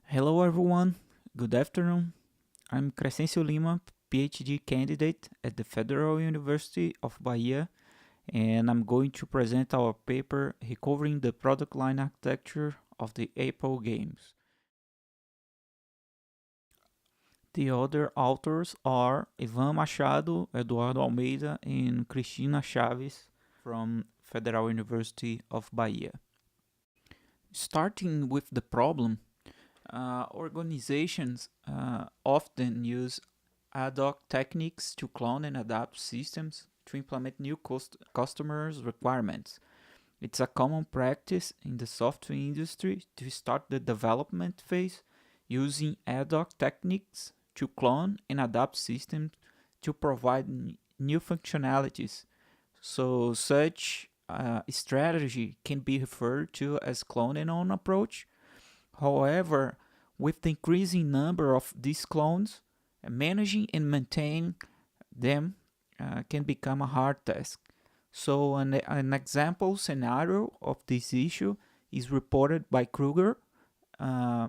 Hello everyone, good afternoon. I'm Crescencio Lima, PhD candidate at the Federal University of Bahia, and I'm going to present our paper recovering the product line architecture of the Apo-Games. The other authors are Ivan Machado, Eduardo Almeida, and Christina Chavez from Federal University of Bahia. Starting with the problem, organizations often use ad hoc techniques to clone and adapt systems to implement new customers' requirements. It's a common practice in the software industry to start the development phase using ad hoc techniques to clone and adapt systems to provide new functionalities. So, such strategy can be referred to as clone and own approach. However, with the increasing number of these clones, managing and maintaining them can become a hard task. So, an example scenario of this issue is reported by Kruger uh,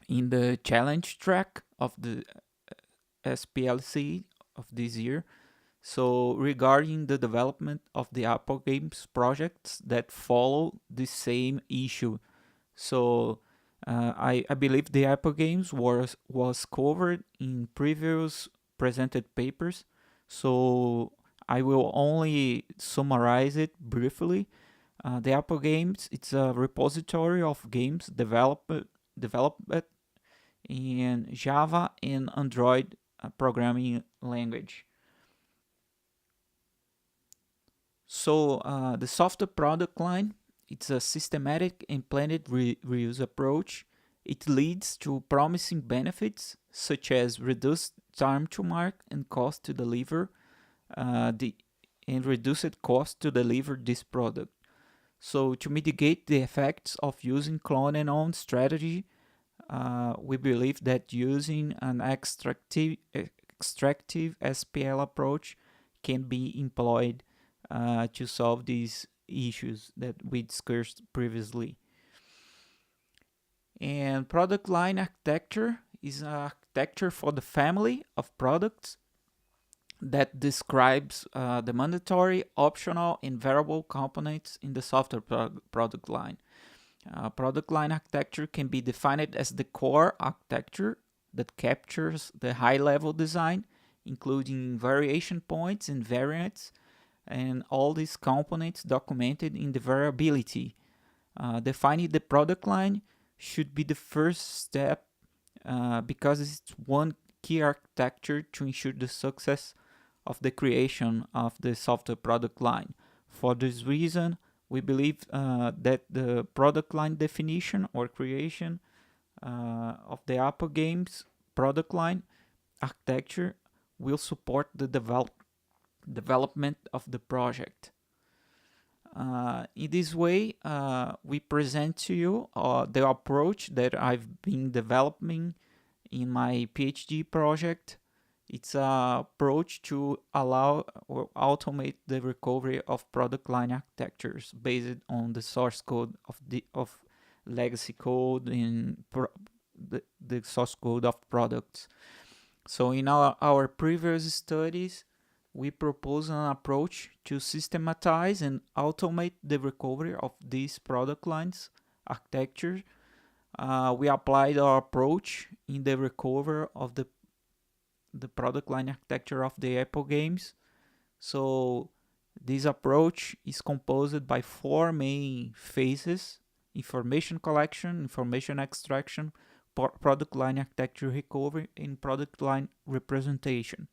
in the challenge track of the SPLC of this year. So, regarding the development of the Apo-Games projects that follow the same issue. So, I believe the Apo-Games was covered in previous presented papers, so I will only summarize it briefly. The Apo-Games, it's a repository of games developed in Java and Android programming language. So the software product line, it's a systematic and planned reuse approach. It leads to promising benefits such as reduced time to market and cost to deliver and reduced cost to deliver this product. So to mitigate the effects of using clone and own strategy, we believe that using an extractive SPL approach can be employed to solve these issues that we discussed previously. And product line architecture is an architecture for the family of products that describes the mandatory, optional, and variable components in the software product line. Product line architecture can be defined as the core architecture that captures the high level design, including variation points and variants, and all these components documented in the variability. Defining the product line should be the first step because it's one key architecture to ensure the success of the creation of the software product line. For this reason, we believe that the product line definition or creation of the Apo-Games product line architecture will support the development of the project. In this way, we present to you the approach that I've been developing in my PhD project. It's an approach to allow or automate the recovery of product line architectures based on the source code of legacy code and the source code of products. So in our previous studies, we propose an approach to systematize and automate the recovery of these product lines architecture. We applied our approach in the recovery of the product line architecture of the Apo-Games. So this approach is composed by four main phases: information collection, information extraction, product line architecture recovery, and product line representation.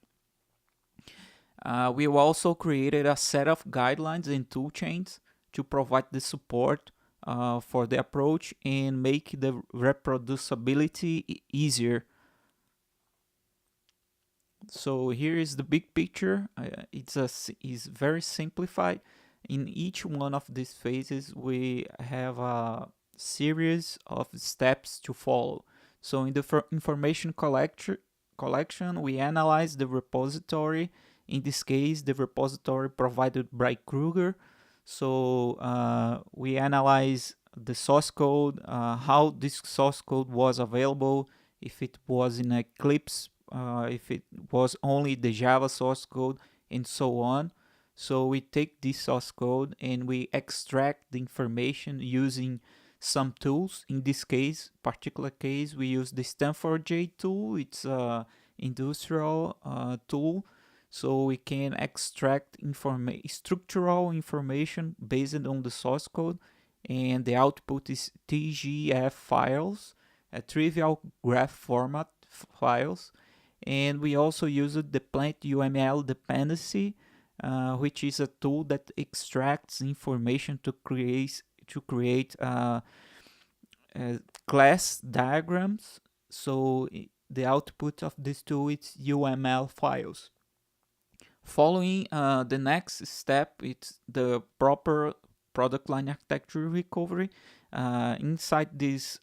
We also created a set of guidelines and toolchains to provide the support for the approach and make the reproducibility easier. So here is the big picture. It's very simplified. In each one of these phases, we have a series of steps to follow. So in the information collection, we analyze the repository. In this case, the repository provided by Kruger. So we analyze the source code, how this source code was available, if it was in Eclipse, if it was only the Java source code, and so on. So we take this source code and we extract the information using some tools. In this particular case, we use the Stanford J tool. It's a industrial tool, so we can extract structural information based on the source code, and the output is TGF files, a trivial graph format files. And we also used the plant UML dependency, which is a tool that extracts information to create class diagrams. So the output of this tool is UML files. Following the next step, it's the proper product line architecture recovery. Inside this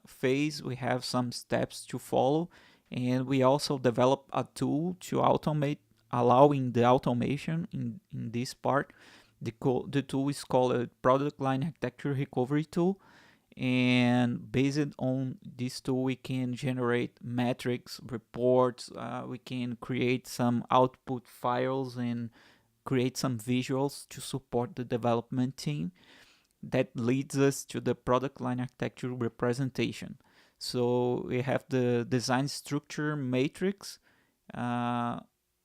phase, we have some steps to follow, and we also develop a tool to automate, allowing the automation in this part. The tool is called a product line architecture recovery tool, and based on this tool we can generate metrics, reports, we can create some output files and create some visuals to support the development team. That leads us to the product line architecture representation. So we have the design structure matrix.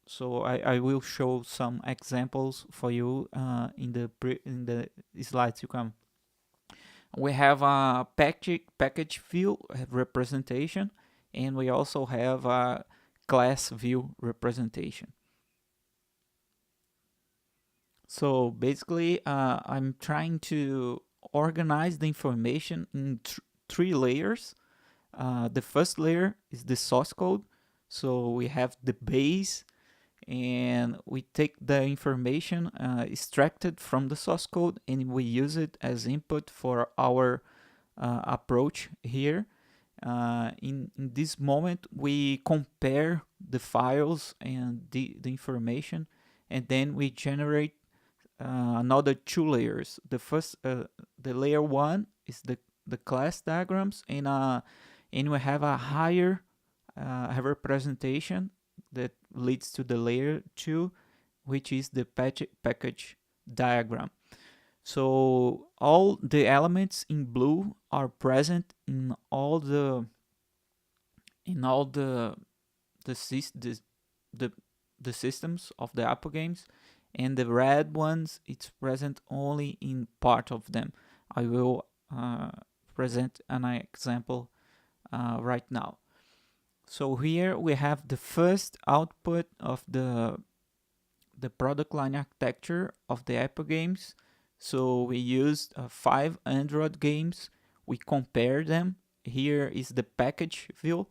So I will show some examples for you in the slides to come. We have a package view representation, and we also have a class view representation. So basically, I'm trying to organize the information in three layers. The first layer is the source code. So we have the base, and we take the information extracted from the source code and we use it as input for our approach here. In this moment, we compare the files and the information, and then we generate another two layers. The first, the layer one is the class diagrams, and we have a higher representation that leads to the layer 2, which is the package diagram. So all the elements in blue are present in all the systems of the Apo-Games, and the red ones, it's present only in part of them. I will present an example right now. So here we have the first output of the product line architecture of the Apo-Games. So we used 5 Android games. We compare them. Here is the package view.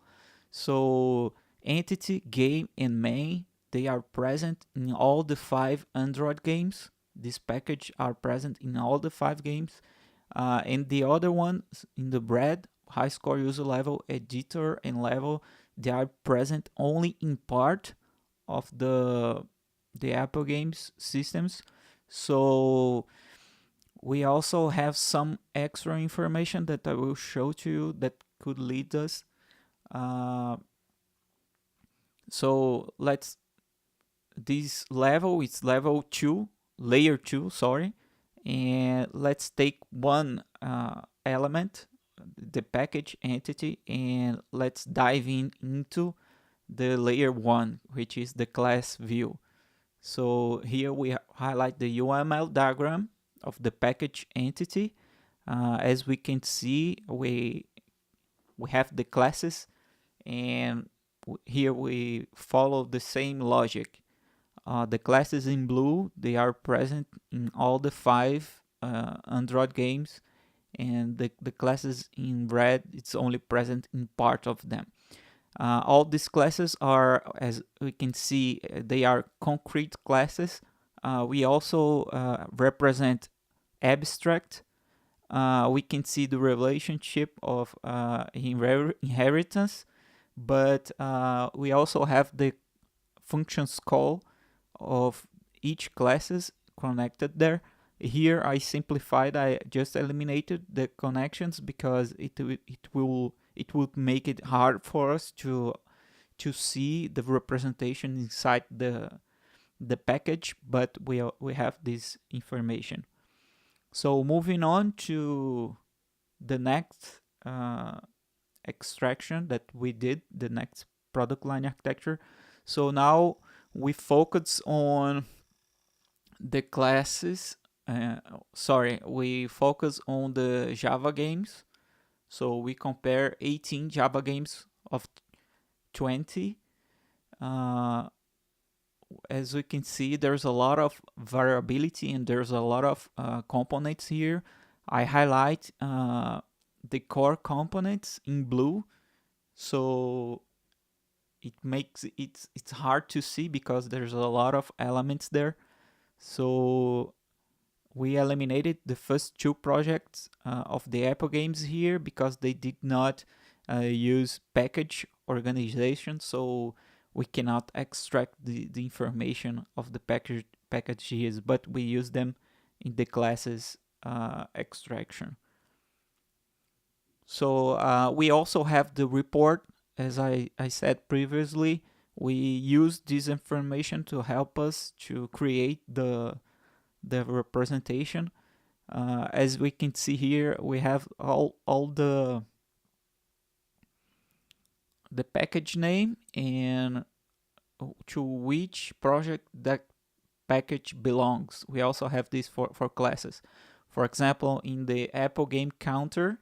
So entity, game, and main, they are present in all the 5 Android games. This package are present in all the 5 games. And the other ones in the red, high score user level, editor, and level, they are present only in part of the Apo-Games systems. So we also have some extra information that I will show to you that could lead us. So this level is level 2, layer 2, sorry. And let's take one element, the package entity, and let's dive into the layer 1, which is the class view. So here we highlight the UML diagram of the package entity. As we can see, we have the classes, and here we follow the same logic. The classes in blue, they are present in all the 5 Android games, and the classes in red, it's only present in part of them. All these classes are, as we can see, they are concrete classes. We also represent abstract. We can see the relationship of inheritance, but we also have the functions call of each classes connected there. Here I simplified. I just eliminated the connections because it would make it hard for us to see the representation inside the package, but we have this information. So moving on to the next extraction that we did, the next product line architecture. So now we focus on the classes. We focus on the Java games. So we compare 18 Java games of 20. As we can see, there's a lot of variability and there's a lot of components here. I highlight the core components in blue, so it makes it's hard to see because there's a lot of elements there. So we eliminated the first two projects of the Apo-Games here because they did not use package organization, so we cannot extract the information of the packages, but we use them in the classes extraction. So we also have the report. As I said previously, we use this information to help us to create the representation. As we can see here, we have all the package name and to which project that package belongs. We also have this for classes. For example, in the Apple game counter,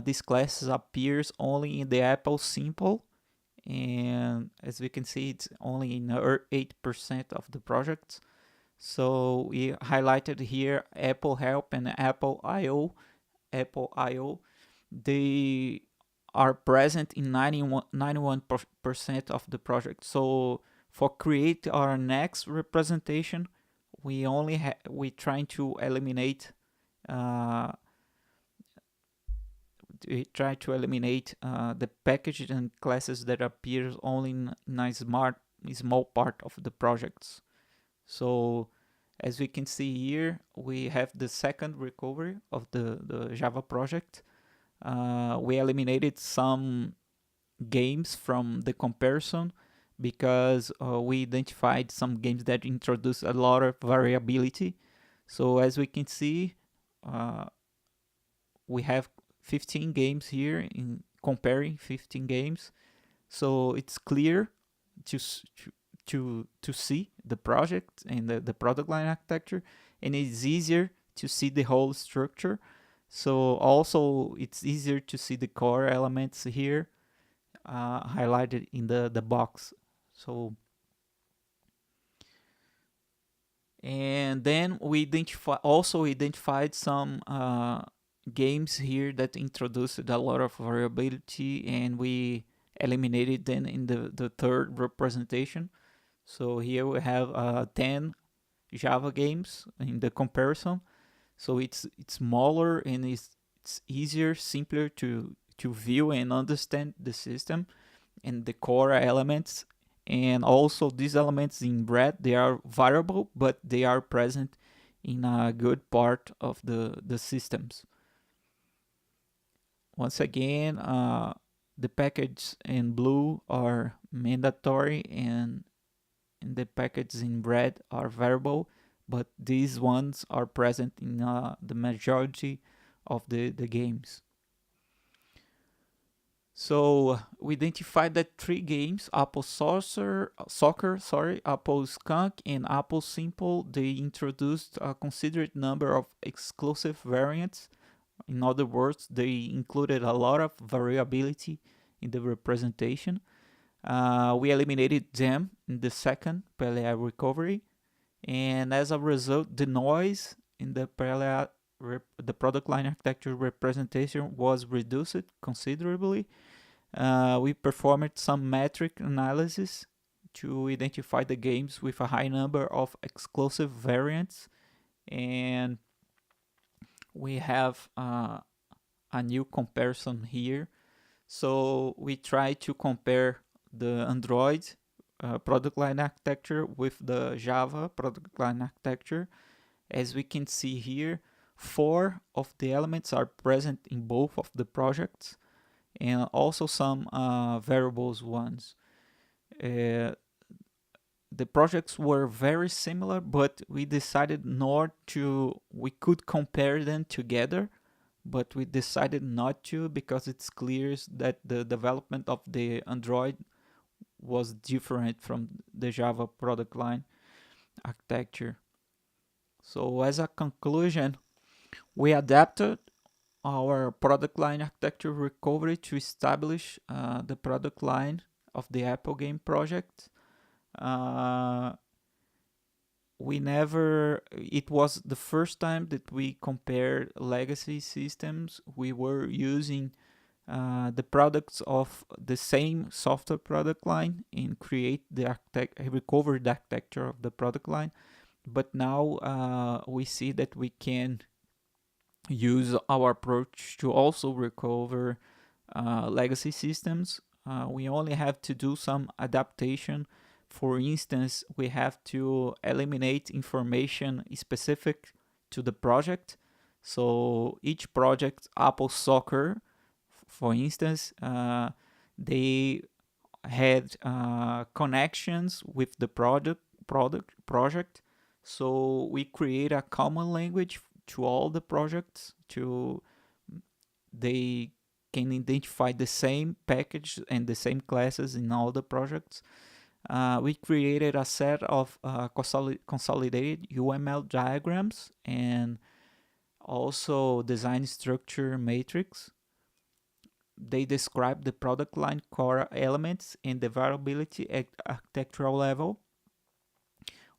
this class appears only in the Apple simple, and as we can see, it's only in 8% of the projects. So we highlighted here Apple Help and Apple I/O. Apple I/O, they are present in 91% of the project. So for create our next representation, we trying to eliminate the packages and classes that appears only in a small part of the projects. So as we can see here, we have the second recovery of the Java project. We eliminated some games from the comparison because we identified some games that introduce a lot of variability. So as we can see, we have 15 games here in comparing 15 games. So it's clear to see the project and the product line architecture, and it's easier to see the whole structure. So also it's easier to see the core elements here highlighted in the box. So and then we identified some games here that introduced a lot of variability, and we eliminated them in the third representation. So here we have 10 Java games in the comparison. So it's smaller and it's easier, simpler to view and understand the system and the core elements. And also these elements in red, they are variable, but they are present in a good part of the systems. Once again, the package in blue are mandatory and the packages in red are variable, but these ones are present in the majority of the games. So we identified that 3 games, Apple Soccer, Apple Skunk, and Apple Simple, they introduced a considerate number of exclusive variants. In other words, they included a lot of variability in the representation. We eliminated them in the second PLA recovery, and as a result, the noise in the PLA, the product line architecture representation, was reduced considerably. We performed some metric analysis to identify the games with a high number of exclusive variants, and we have a new comparison here. So we try to compare the Android product line architecture with the Java product line architecture, As we can see here, 4 of the elements are present in both of the projects, and also some variables ones. The projects were very similar, but we decided not to. We could compare them together, but we decided not to because it's clear that the development of the Android was different from the Java product line architecture. So as a conclusion, we adapted our product line architecture recovery to establish the product line of the Apo-Game project. It was the first time that we compared legacy systems. We were using the products of the same software product line and recover the architecture of the product line. But now we see that we can use our approach to also recover legacy systems. We only have to do some adaptation. For instance, we have to eliminate information specific to the project. So each project, Apple Soccer, for instance, they had connections with the project. So we create a common language to all the projects. They can identify the same package and the same classes in all the projects. We created a set of consolidated UML diagrams and also design structure matrix. They describe the product line core elements and the variability at architectural level.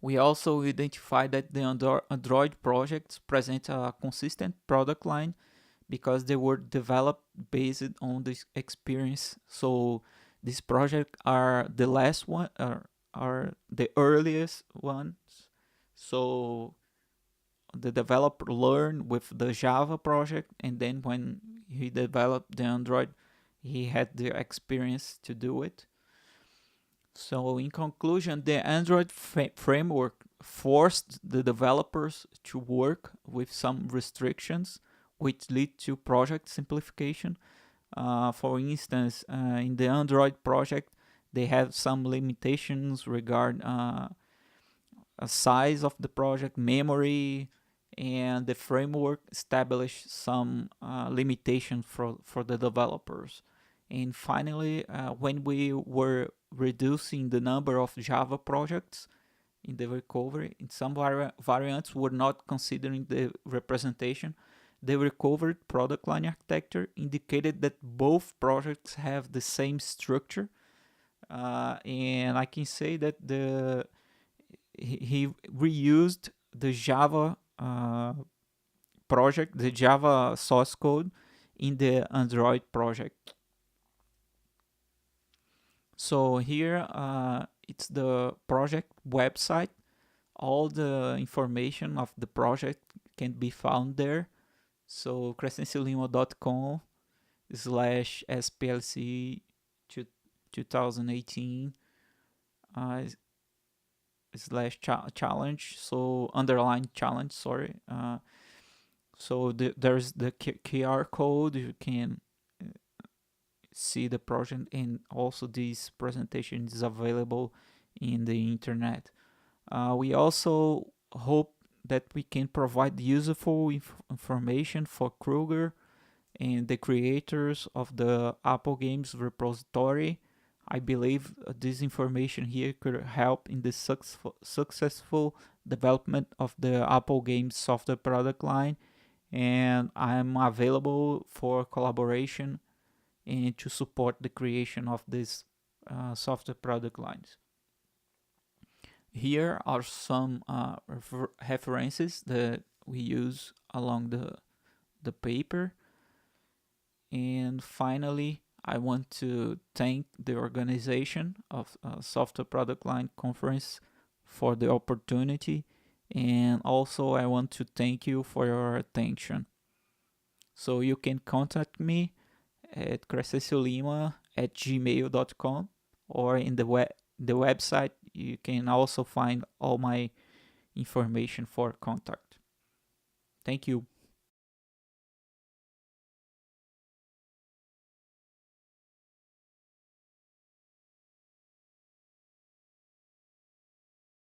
We also identify that the Android projects present a consistent product line because they were developed based on this experience. So these projects are the last one, are the earliest ones. So the developer learned with the Java project, and then when he developed the Android, he had the experience to do it. So in conclusion, the Android framework forced the developers to work with some restrictions, which lead to project simplification. For instance, in the Android project, they have some limitations regarding size of the project, memory, and the framework established some limitations for the developers. And finally, when we were reducing the number of Java projects in the recovery, in some variants were not considering the representation. The recovered product line architecture indicated that both projects have the same structure, and I can say that he reused the Java project, the Java source code, in the Android project. So here it's the project website. All the information of the project can be found there. So crescenciolima.com/SPLC 2018 /challenge. So underline challenge, sorry. So there's the QR code. You can see the project, and also this presentation is available in the internet. We also hope that we can provide useful information for Kruger and the creators of the Apo-Games repository. I believe this information here could help in the successful development of the Apo-Games software product line, and I'm available for collaboration and to support the creation of these software product lines. Here are some references that we use along the paper. And finally, I want to thank the organization of Software Product Line Conference for the opportunity, and also I want to thank you for your attention. So you can contact me at crescenciolima@gmail.com, or in the website you can also find all my information for contact. Thank you.